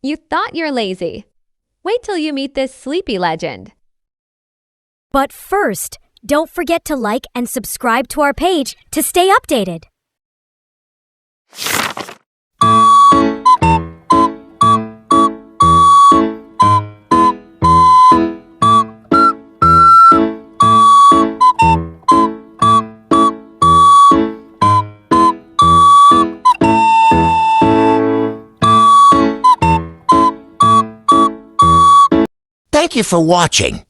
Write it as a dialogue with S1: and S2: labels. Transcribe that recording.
S1: You thought you're lazy. Wait till you meet this sleepy legend.
S2: But first, don't forget to like and subscribe to our page to stay updated.
S3: Thank you for watching.